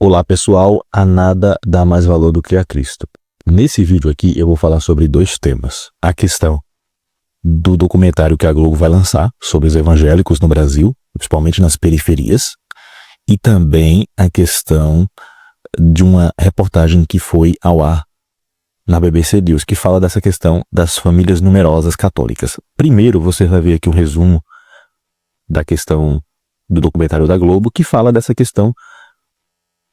Olá pessoal, a nada dá mais valor do que a Cristo. Nesse vídeo aqui eu vou falar sobre dois temas. A questão do documentário que a Globo vai lançar sobre os evangélicos no Brasil, principalmente nas periferias, e também a questão de uma reportagem que foi ao ar na BBC News, que fala dessa questão das famílias numerosas católicas. Primeiro você vai ver aqui um resumo da questão do documentário da Globo, que fala dessa questão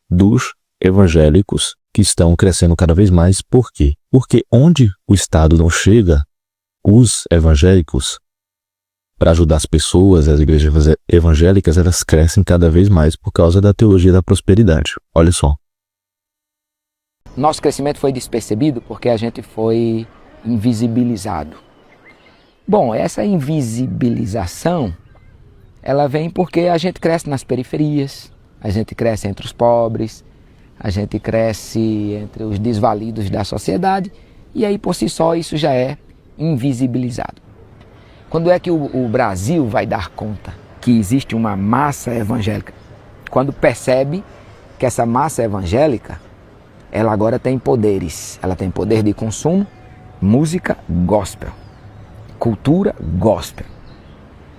dos evangélicos que estão crescendo cada vez mais. Por quê? Porque onde o Estado não chega, os evangélicos, para ajudar as pessoas, as igrejas evangélicas, elas crescem cada vez mais por causa da teologia da prosperidade. Olha só. Nosso crescimento foi despercebido porque a gente foi invisibilizado. Bom, essa invisibilização, ela vem porque a gente cresce nas periferias, a gente cresce entre os pobres, a gente cresce entre os desvalidos da sociedade, e aí por si só isso já é invisibilizado. Quando é que o Brasil vai dar conta que existe uma massa evangélica? Quando percebe que essa massa evangélica, ela agora tem poderes. Ela tem poder de consumo, música gospel, cultura gospel.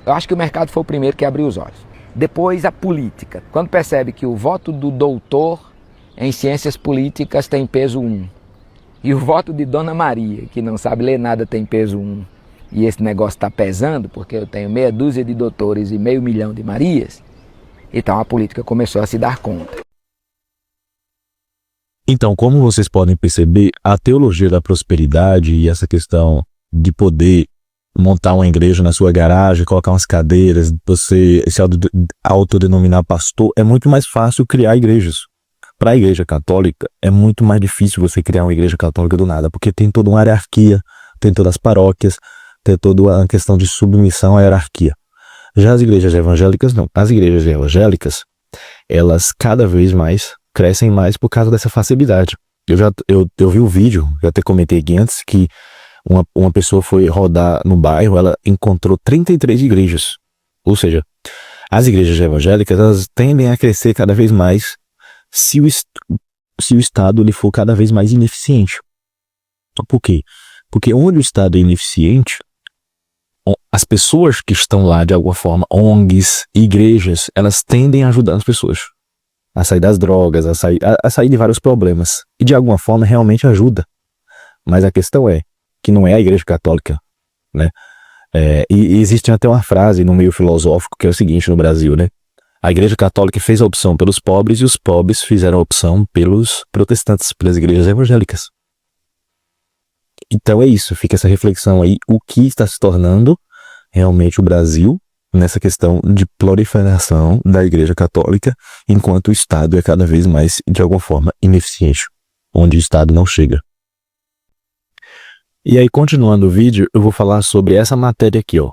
Eu acho que o mercado foi o primeiro que abriu os olhos. Depois a política. Quando percebe que o voto do doutor em ciências políticas tem peso 1, e o voto de Dona Maria, que não sabe ler nada, tem peso 1, e esse negócio está pesando, porque eu tenho meia dúzia de doutores e 500 mil de Marias, então a política começou a se dar conta. Então, como vocês podem perceber, a teologia da prosperidade e essa questão de poder montar uma igreja na sua garagem, colocar umas cadeiras, você se autodenominar pastor, é muito mais fácil criar igrejas. Para a igreja católica, é muito mais difícil você criar uma igreja católica do nada, porque tem toda uma hierarquia, tem todas as paróquias, tem toda a questão de submissão à hierarquia. Já as igrejas evangélicas, não. As igrejas evangélicas, elas cada vez mais crescem mais por causa dessa facilidade. Eu vi o vídeo, já até comentei aqui antes, que uma pessoa foi rodar no bairro, ela encontrou 33 igrejas. Ou seja, as igrejas evangélicas, elas tendem a crescer cada vez mais se o Estado ele for cada vez mais ineficiente. Por quê? Porque onde o Estado é ineficiente, as pessoas que estão lá, de alguma forma, ONGs, igrejas, elas tendem a ajudar as pessoas a sair das drogas, a sair de vários problemas. E de alguma forma realmente ajuda. Mas a questão é que não é a igreja católica, né? E existe até uma frase no meio filosófico que é o seguinte no Brasil, né? A igreja católica fez a opção pelos pobres e os pobres fizeram a opção pelos protestantes, pelas igrejas evangélicas. Então é isso, fica essa reflexão aí, o que está se tornando realmente o Brasil nessa questão de proliferação da igreja católica, enquanto o Estado é cada vez mais, de alguma forma, ineficiente, onde o Estado não chega. E aí, continuando o vídeo, eu vou falar sobre essa matéria aqui, ó.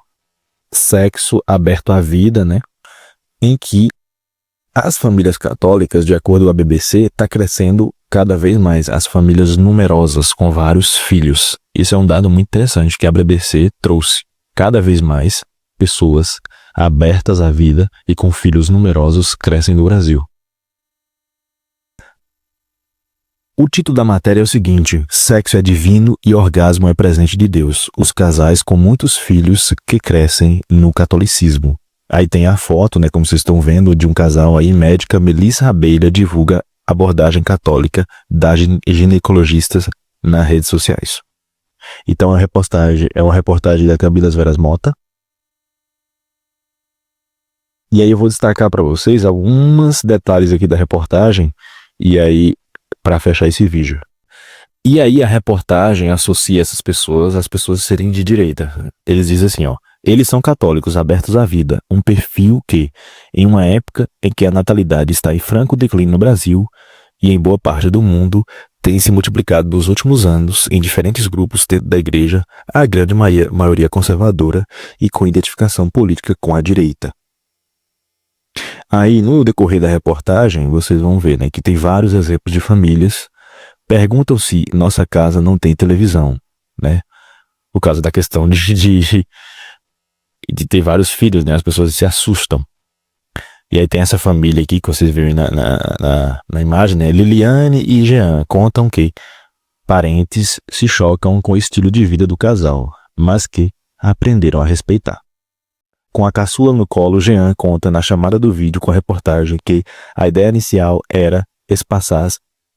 Sexo aberto à vida, né? Em que as famílias católicas, de acordo com a BBC, está crescendo cada vez mais as famílias numerosas com vários filhos. Isso é um dado muito interessante que a BBC trouxe. Cada vez mais pessoas abertas à vida e com filhos numerosos crescem no Brasil. O título da matéria é o seguinte: sexo é divino e orgasmo é presente de Deus. Os casais com muitos filhos que crescem no catolicismo. Aí tem a foto, né, como vocês estão vendo, de um casal aí, médica Melissa Abelha divulga abordagem católica das ginecologistas nas redes sociais. Então é uma reportagem da Camila Veras Mota. E aí eu vou destacar para vocês alguns detalhes aqui da reportagem, e aí para fechar esse vídeo. E aí a reportagem associa essas pessoas às pessoas serem de direita. Eles dizem assim, ó: eles são católicos abertos à vida, um perfil que, em uma época em que a natalidade está em franco declínio no Brasil e em boa parte do mundo, tem se multiplicado nos últimos anos em diferentes grupos dentro da igreja, a grande maioria conservadora e com identificação política com a direita. Aí, no decorrer da reportagem, vocês vão ver, né, que tem vários exemplos de famílias. Perguntam se nossa casa não tem televisão, né? Por causa da questão de ter vários filhos, né? As pessoas se assustam. E aí tem essa família aqui que vocês viram na imagem, né? Liliane e Jean contam que parentes se chocam com o estilo de vida do casal, mas que aprenderam a respeitar. Com a caçula no colo, Jean conta na chamada do vídeo com a reportagem que a ideia inicial era espaçar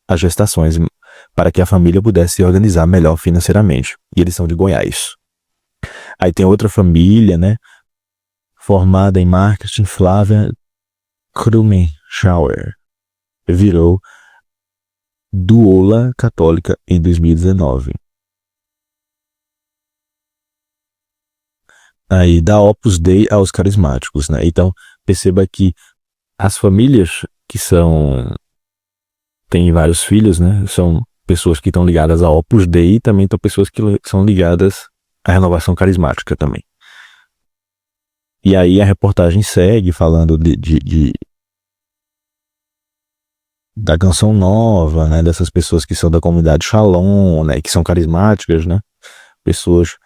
as gestações para que a família pudesse se organizar melhor financeiramente. E eles são de Goiás. Aí tem outra família, né? Formada em marketing, Flávia Krumenschauer virou doula católica em 2019. Aí dá Opus Dei aos carismáticos, né? Então, perceba que as famílias que têm vários filhos, né? São pessoas que estão ligadas a Opus Dei e também são pessoas que são ligadas à renovação carismática também. E aí a reportagem segue falando da canção nova, né? Dessas pessoas que são da comunidade Shalom, né? Que são carismáticas, né? Pessoas...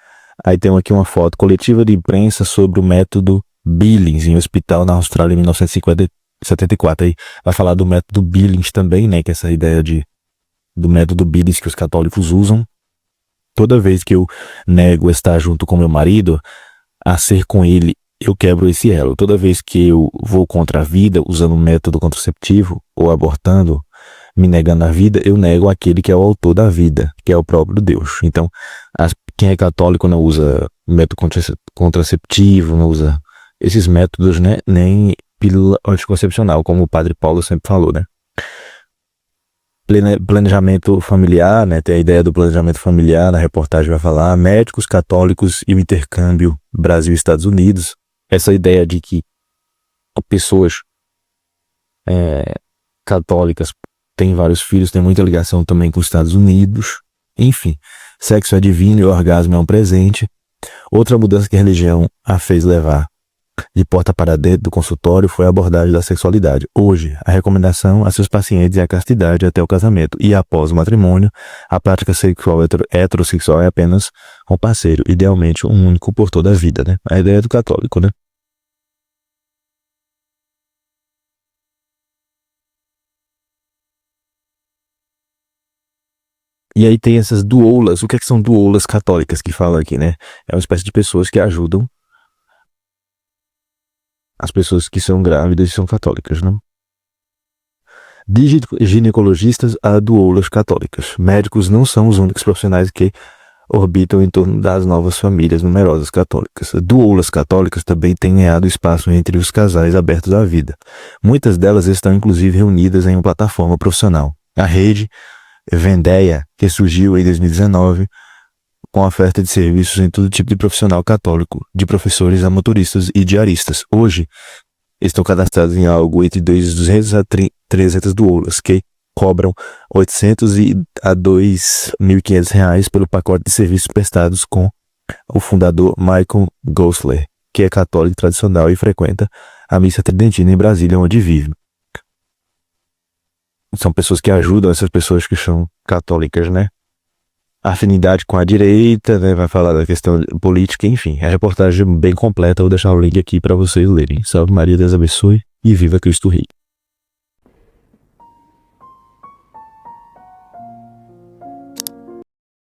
Aí tem aqui uma foto, coletiva de imprensa sobre o método Billings em um hospital na Austrália em 1974. Aí vai falar do método Billings também, né? Que é essa ideia do método Billings que os católicos usam. Toda vez que eu nego estar junto com meu marido, a ser com ele, eu quebro esse elo. Toda vez que eu vou contra a vida, usando um método contraceptivo ou abortando, me negando a vida, eu nego aquele que é o autor da vida, que é o próprio Deus. Então, quem é católico não usa método contraceptivo, não usa esses métodos, né? Nem pílula anticoncepcional, como o Padre Paulo sempre falou, né? Planejamento familiar, né? Tem a ideia do planejamento familiar, na reportagem vai falar médicos católicos e o intercâmbio Brasil e Estados Unidos. Essa ideia de que pessoas católicas têm vários filhos, tem muita ligação também com os Estados Unidos. Enfim, sexo é divino e o orgasmo é um presente. Outra mudança que a religião a fez levar de porta para dentro do consultório foi a abordagem da sexualidade. Hoje, a recomendação a seus pacientes é a castidade até o casamento e após o matrimônio, a prática sexual heterossexual é apenas com parceiro, idealmente um único por toda a vida, né? A ideia do católico, né? E aí tem essas doulas. O que são doulas católicas que falam aqui, né? É uma espécie de pessoas que ajudam as pessoas que são grávidas e são católicas, né? De ginecologistas a doulas católicas. Médicos não são os únicos profissionais que orbitam em torno das novas famílias numerosas católicas. Doulas católicas também têm ganhado espaço entre os casais abertos à vida. Muitas delas estão inclusive reunidas em uma plataforma profissional. A rede Vendeia, que surgiu em 2019, com oferta de serviços em todo tipo de profissional católico, de professores a motoristas e diaristas. Hoje, estão cadastrados em algo entre 200 a 300 doulas, que cobram 800 a 2.500 reais pelo pacote de serviços prestados com o fundador Michael Gosler, que é católico tradicional e frequenta a missa tridentina em Brasília, onde vive. São pessoas que ajudam essas pessoas que são católicas, né? Afinidade com a direita, né? Vai falar da questão política, enfim. A reportagem bem completa, vou deixar o link aqui para vocês lerem. Salve Maria, Deus abençoe e viva Cristo Rei.